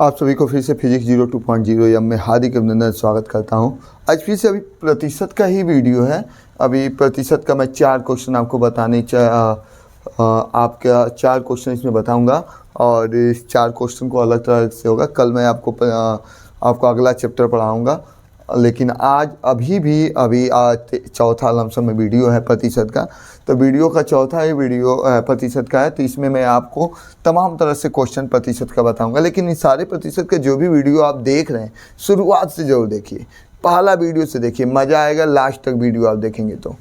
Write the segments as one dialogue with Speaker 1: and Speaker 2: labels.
Speaker 1: आप सभी को फिर से फिजिक्स 02.0 में हार्दिक अभिनंदन स्वागत करता हूं। आज फिर से अभी प्रतिशत का ही वीडियो है। अभी प्रतिशत का मैं 4 क्वेश्चन आपको आपका 4 क्वेश्चन इसमें बताऊंगा और इस 4 क्वेश्चन को अलग तरह से होगा। कल मैं आपको अगला चैप्टर पढ़ाऊंगा, लेकिन आज अभी चौथा लमसम में वीडियो है प्रतिशत का। तो वीडियो का चौथा ही वीडियो प्रतिशत का है, तो इसमें मैं आपको तमाम तरह से क्वेश्चन प्रतिशत का बताऊंगा। लेकिन इन सारे प्रतिशत के जो भी वीडियो आप देख रहे हैं शुरुआत से जरूर देखिए, पहला वीडियो से देखिए, मज़ा आएगा। लास्ट तक वीडियो आप देखेंगे तो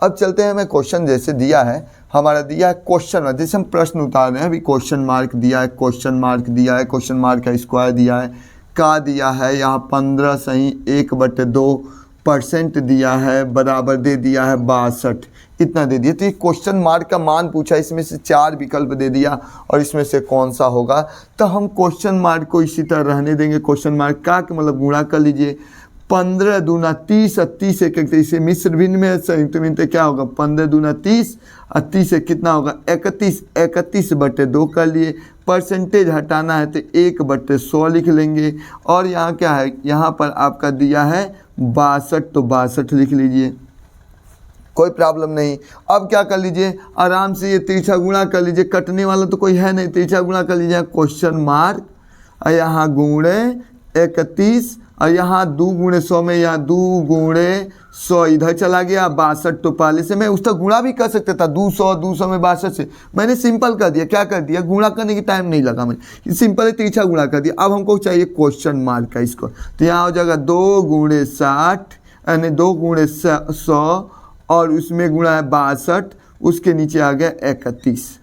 Speaker 1: अब चलते हैं। मैं क्वेश्चन जैसे दिया है, हमारा दिया है क्वेश्चन, जैसे हम प्रश्न उतार रहे हैं। अभी क्वेश्चन मार्क दिया है, क्वेश्चन मार्क दिया है, क्वेश्चन मार्क का स्क्वायर दिया है, का दिया है यहाँ 15 सही 1/2% दिया है, बराबर दे दिया है 62, इतना दे दिया। तो ये क्वेश्चन मार्क का मान पूछा, इसमें से 4 विकल्प दे दिया और इसमें से कौन सा होगा। तो हम क्वेश्चन मार्क को इसी तरह रहने देंगे। क्वेश्चन मार्क का मतलब गुणा कर लीजिए, 15 दूना 30 और 30 एक इसे मिश्र भिन्न में संयुक्त भिन्न क्या होगा, 15 दूना 30 और 30 से कितना होगा 31, 31/2 कर लिए। परसेंटेज हटाना है तो 1/100 लिख लेंगे। और यहाँ क्या है, यहाँ पर आपका दिया है 62, तो 62 लिख लीजिए, कोई प्रॉब्लम नहीं। अब क्या कर लीजिए, आराम से ये तिरछा गुणा कर लीजिए, कटने वाला तो कोई है नहीं, तिरछा गुणा कर लीजिए। क्वेश्चन मार्क और यहाँ गुणे 31 और यहाँ 2 गुणे 100 में यहाँ 2 गुणे 100 इधर चला गया, 62। तो पहले से मैं उसका गुणा भी कर सकता था, 200 में 62 से मैंने सिंपल कर दिया। क्या कर दिया, गुणा करने की टाइम नहीं लगा, मैंने सिंपल तिरछा गुणा कर दिया। अब हमको चाहिए क्वेश्चन मार्क का इसको, तो यहाँ हो जाएगा 2 गुणे 60 यानी 2 गुणे 100 और उसमें गुणा है 62, उसके नीचे आ गया 31।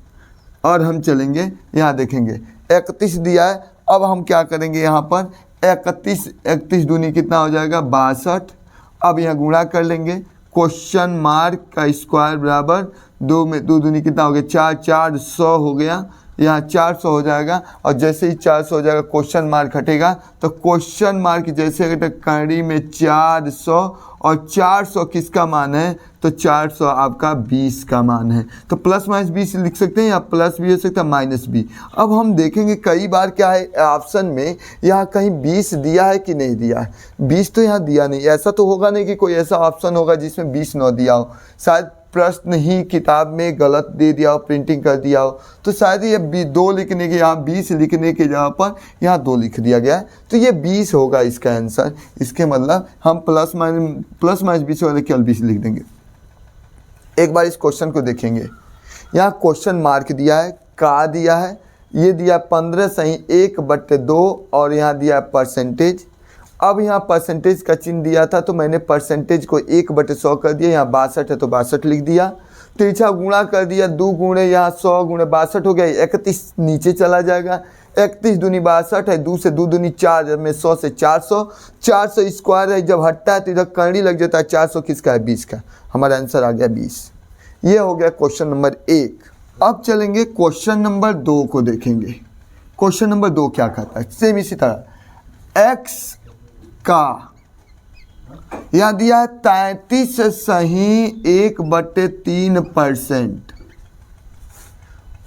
Speaker 1: और हम चलेंगे यहाँ देखेंगे 31 दिया है। अब हम क्या करेंगे, यहाँ पर 31 दूनी कितना हो जाएगा 62। अब यहाँ गुणा कर लेंगे, क्वेश्चन मार्क का स्क्वायर बराबर 2 में 2 दूनी कितना हो गया 4, 400 हो गया, यहाँ 400 हो जाएगा। और जैसे ही 400 हो जाएगा क्वेश्चन मार्क हटेगा, तो क्वेश्चन मार्क जैसे हटे कड़ी में 400 और 400 किसका मान है, तो 400 आपका 20 का मान है। तो प्लस माइनस 20 लिख सकते हैं या प्लस भी हो सकता है माइनस भी। अब हम देखेंगे कई बार क्या है ऑप्शन में यहाँ कहीं 20 दिया है कि नहीं दिया है। 20 तो यहाँ दिया नहीं, ऐसा तो होगा नहीं कि कोई ऐसा ऑप्शन होगा जिसमें 20 न दिया हो। शायद प्रश्न ही किताब में गलत दे दिया हो, प्रिंटिंग कर दिया हो, तो शायद ये 2 लिखने के यहाँ 20 लिखने के जगह पर यहाँ 2 लिख दिया गया है, तो ये 20 होगा इसका आंसर। इसके मतलब हम प्लस माइनस 20 वाले केवल 20 लिख देंगे। एक बार इस क्वेश्चन को देखेंगे, यहाँ क्वेश्चन मार्क दिया है, का दिया है, ये दिया 15 सही 1/2 और यहाँ दिया परसेंटेज। अब यहाँ परसेंटेज का चिन्ह दिया था, तो मैंने परसेंटेज को 1/100 कर दिया, यहाँ 62 है तो 62 लिख दिया। तिरछा गुणा कर दिया, 2 गुणे यहाँ 100 गुणे 62 हो गया, 31 नीचे चला जाएगा, 31 दूनी 62 है, 2 से 2 दूनी 4, जब में 100 से 400 स्क्वायर है, जब हटता है तो इधर करनी लग जाता है। 400 किसका है 20 का, हमारा आंसर आ गया 20। ये हो गया क्वेश्चन नंबर 1। अब चलेंगे क्वेश्चन नंबर 2 को देखेंगे। क्वेश्चन नंबर 2 क्या कहता है, सेम इसी तरह x का यहाँ दिया है 33 सही 1/3%,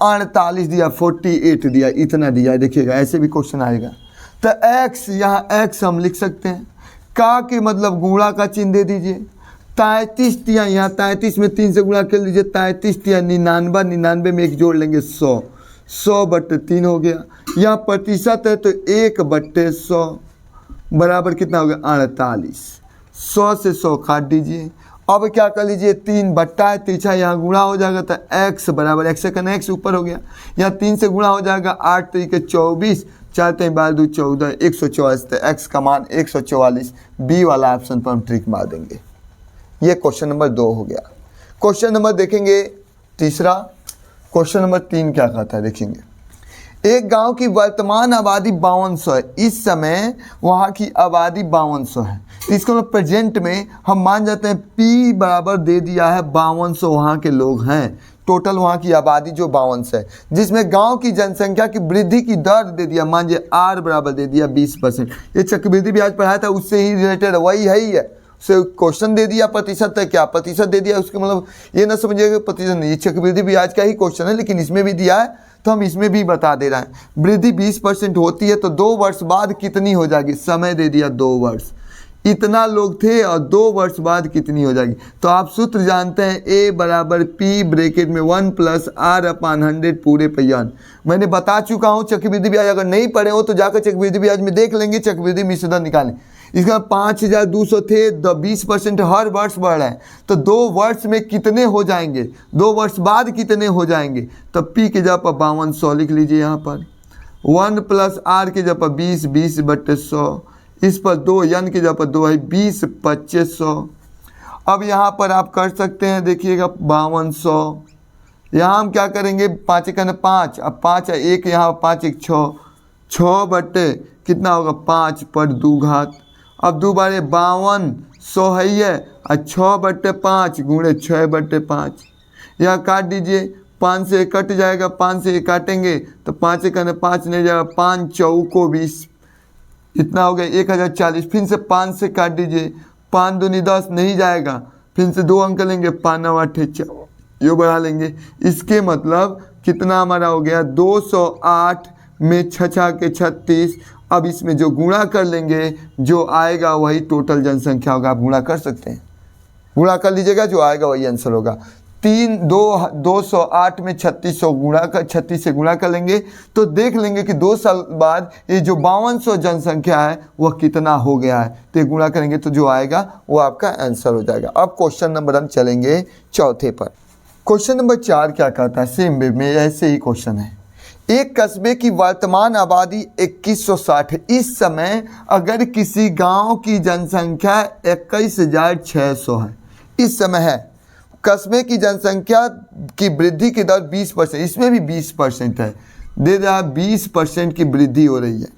Speaker 1: 48 दिया, 48 दिया, इतना दिया है। देखिएगा ऐसे भी क्वेश्चन आएगा। तो x, यहाँ x हम लिख सकते हैं, का के मतलब गुणा का चिन्ह दे दीजिए। 33 दिया, यहाँ 33 में 3 से गुणा कर लीजिए, 33 दिया 99, 99 में 1 जोड़ लेंगे 100, 100/3 हो गया। यहाँ प्रतिशत है तो 1/100 बराबर कितना हो गया 48। 100 से 100 काट दीजिए। अब क्या कर लीजिए, 3 बट्टा है, तिरछा यहाँ गुणा हो जाएगा, तो x बराबर x से करना x ऊपर हो गया, यहाँ 3 से गुणा हो जाएगा, 8 3 के 24, 4 3 12 2 14, 144, तो x का मान 144। बी वाला ऑप्शन पर हम ट्रिक मार देंगे। ये क्वेश्चन नंबर 2 हो गया। क्वेश्चन नंबर देखेंगे तीसरा। क्वेश्चन नंबर 3 क्या कहता है देखेंगे। एक गांव की वर्तमान आबादी 5200 है, इस समय वहां की आबादी 5200 है। इसको मतलब प्रेजेंट में हम मान जाते हैं P बराबर दे दिया है 5200 वहाँ के लोग हैं। टोटल वहाँ की आबादी जो 5200 है, जिसमें गांव की जनसंख्या की वृद्धि की दर दे दिया, मान लीजिए R बराबर दे दिया 20%। ये चक्रवृद्धि ब्याज पढ़ाया था, उससे ही रिलेटेड वही है ही है। से क्वेश्चन दे दिया प्रतिशत है, क्या प्रतिशत दे दिया, उसके मतलब ये ना समझिएगा प्रतिशत नहीं, ये चक्रवृद्धि ब्याज का ही क्वेश्चन है, लेकिन इसमें भी दिया है तो हम इसमें भी बता दे रहे हैं। वृद्धि 20% होती है तो 2 वर्ष बाद कितनी हो जाएगी, समय दे दिया 2 वर्ष, इतना लोग थे और 2 वर्ष बाद कितनी हो जाएगी। तो आप सूत्र जानते हैं, A बराबर P ब्रैकेट में 1 प्लस R/100 पूरे पहियान। मैंने बता चुका हूँ चक्रवृद्धि ब्याज, अगर नहीं पढ़े हो तो जाकर चक्रवृद्धि ब्याज में देख लेंगे, चक्रवृद्धि मिश्र दर निकालें। इसका 5200 थे, 20% हर वर्ष बढ़ रहा है, तो 2 वर्ष में कितने हो जाएंगे, 2 वर्ष बाद कितने हो जाएंगे। तो P के जगह पर 5200 लिख लीजिए यहाँ पर, 1 प्लस R के जगह पर 20/100, इस पर 2 n की जगह पर 2 है 20/2500। अब यहाँ पर आप कर सकते हैं, देखिएगा 5200, यहाँ हम क्या करेंगे, 5 × 5, अब 5 है 1, यहाँ 5 × 6, 6 बटे कितना होगा 5 पर 2 घात। अब 2 बारे 5200 है और 6/5 गुणे 6/5, यहाँ काट दीजिए, 5 से कट जाएगा, 5 से काटेंगे तो 5 × 5 नहीं जाएगा, 5 चौको 20, इतना हो गया 1040। फिर से 5 से काट दीजिए, 5 दूनी 10 नहीं जाएगा, फिर से 2 अंक लेंगे, 5 9 8 4, ये बढ़ा लेंगे। इसके मतलब कितना हमारा हो गया 208 में 6 के 36। अब इसमें जो गुणा कर लेंगे, जो आएगा वही टोटल जनसंख्या होगा। आप गुणा कर सकते हैं, गुणा कर लीजिएगा, जो आएगा वही आंसर होगा। 208 में 36 से गुणा कर लेंगे तो देख लेंगे कि 2 साल बाद ये जो 5200 जनसंख्या है वह कितना हो गया है। तो ये गुणा करेंगे तो जो आएगा वो आपका आंसर हो जाएगा। अब क्वेश्चन नंबर हम चलेंगे चौथे पर। क्वेश्चन नंबर 4 क्या कहता है, सेम वे में ऐसे ही क्वेश्चन है। एक कस्बे की वर्तमान आबादी 2160 है। इस समय अगर किसी गांव की जनसंख्या 21600 है, इस समय है, कस्बे की जनसंख्या की वृद्धि की दर 20%, इसमें भी 20% है, दे रहा 20% की वृद्धि हो रही है।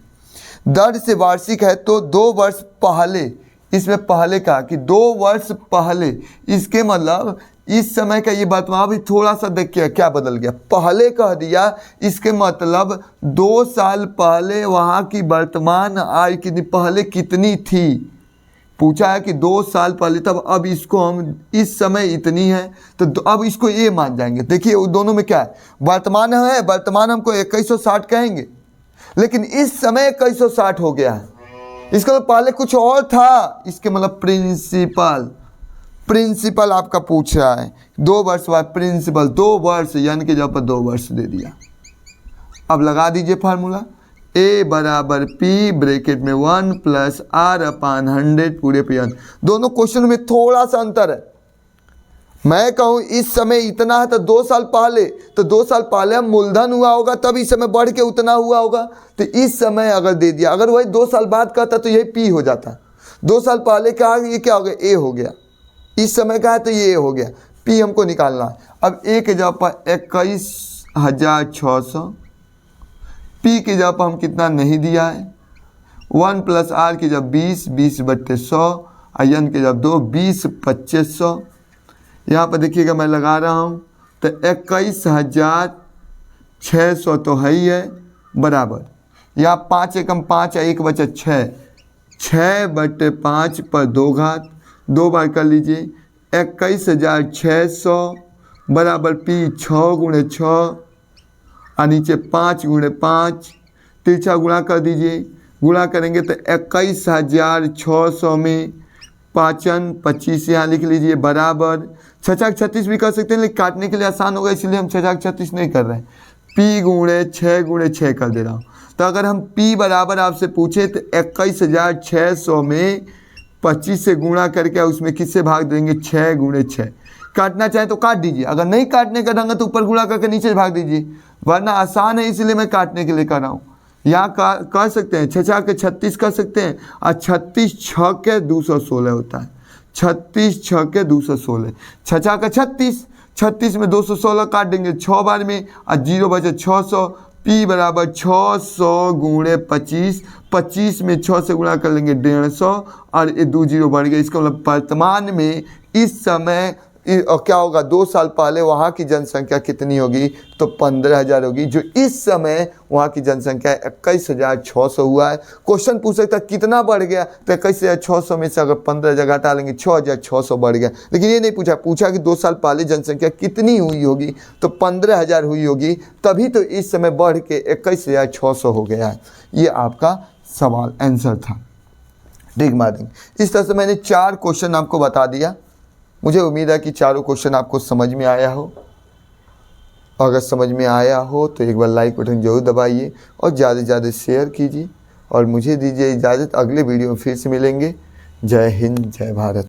Speaker 1: दर से वार्षिक है तो 2 वर्ष पहले, इसमें पहले कहा कि 2 वर्ष पहले, इसके मतलब इस समय का ये बात वहाँ भी थोड़ा सा देखिए क्या बदल गया, पहले कह दिया, इसके मतलब 2 साल पहले वहाँ की वर्तमान आय कितनी, पहले कितनी थी, पूछा है कि 2 साल पहले, तब अब इसको हम इस समय इतनी है तो अब इसको ये मान जाएंगे। देखिए वो दोनों में क्या है, वर्तमान है, वर्तमान हमको 2160 कहेंगे, लेकिन इस समय 2160 हो गया है, इसका तो पहले कुछ और था, इसके मतलब प्रिंसिपल आपका पूछ रहा है। 2 वर्ष बाद प्रिंसिपल, 2 वर्ष यानी कि जहाँ पर 2 वर्ष दे दिया। अब लगा दीजिए फार्मूला, A बराबर P ब्रैकेट में 1 प्लस R/100 पूरे पहियान। दोनों क्वेश्चन में थोड़ा सा अंतर है। मैं कहूँ इस समय इतना है तो 2 साल पहले, तो 2 साल पहले हम मूलधन हुआ होगा तब इस समय बढ़ के उतना हुआ होगा, तो इस समय अगर दे दिया, अगर वही 2 साल बाद कहता तो यही P हो जाता। 2 साल पहले का ये क्या हो गया, A हो गया, इस समय का है तो ये हो गया, P हमको निकालना है। अब A के जगह पर 21600, P के जगह पर हम कितना नहीं दिया है, 1 प्लस R की जब 20/100 और N के जब 2 20/2500। यहाँ पर देखिएगा मैं लगा रहा हूँ तो 21600 तो है ही है, बराबर यहाँ 5 एकम 5 है, 1 बचा 6, 6/5 पर 2 घात, 2 बार कर लीजिए, 21600 बराबर P 6 × 6 और नीचे 5 × 5, तिरछा गुणा कर दीजिए, गुणा करेंगे तो 21600 में 5 25 यहाँ लिख लीजिए, बराबर 6 × 36 भी कर सकते हैं, लेकिन काटने के लिए आसान होगा इसलिए हम 6 × 36 नहीं कर रहे हैं, P × 6 कर दे रहा हूँ। तो अगर हम P बराबर आपसे पूछे तो 21600 में 25 से गुणा करके उसमें किससे भाग देंगे, 6 × 6। काटना चाहे तो काट दीजिए, अगर नहीं काटने का ढंग है तो ऊपर गुणा करके नीचे भाग दीजिए, वरना आसान है इसलिए मैं काटने के लिए कर रहा हूँ। यहाँ कर सकते हैं 6 × 36 कर सकते हैं, और 36 6 के 216 होता है, 36 6 के 216, 6 × 36, 36 में 216 काट देंगे 6 बार में और 0 बचे 600। P बराबर 600 × 25, 25 में 6 से गुणा कर लेंगे 150 और ये 2 0 बढ़ गए। इसका मतलब वर्तमान में इस समय और क्या होगा, 2 साल पहले वहाँ की जनसंख्या कितनी होगी, तो 15,000 होगी, जो इस समय वहाँ की जनसंख्या 21,600 हुआ है। क्वेश्चन पूछ सकता है कितना बढ़ गया, तो 21,600 में से अगर 15,000 हटा लेंगे 6,600 बढ़ गया। लेकिन ये नहीं पूछा कि 2 साल पहले जनसंख्या कितनी हुई होगी, तो 15,000 हुई होगी, तभी तो इस समय बढ़ के 21,600 हो गया है। ये आपका सवाल आंसर था। टिक मार्किंग। इस तरह से मैंने 4 क्वेश्चन आपको बता दिया। मुझे उम्मीद है कि चारों क्वेश्चन आपको समझ में आया हो। अगर समझ में आया हो तो एक बार लाइक बटन जरूर दबाइए और ज़्यादा से ज़्यादा शेयर कीजिए और मुझे दीजिए इजाज़त। अगले वीडियो में फिर से मिलेंगे। जय हिंद, जय भारत।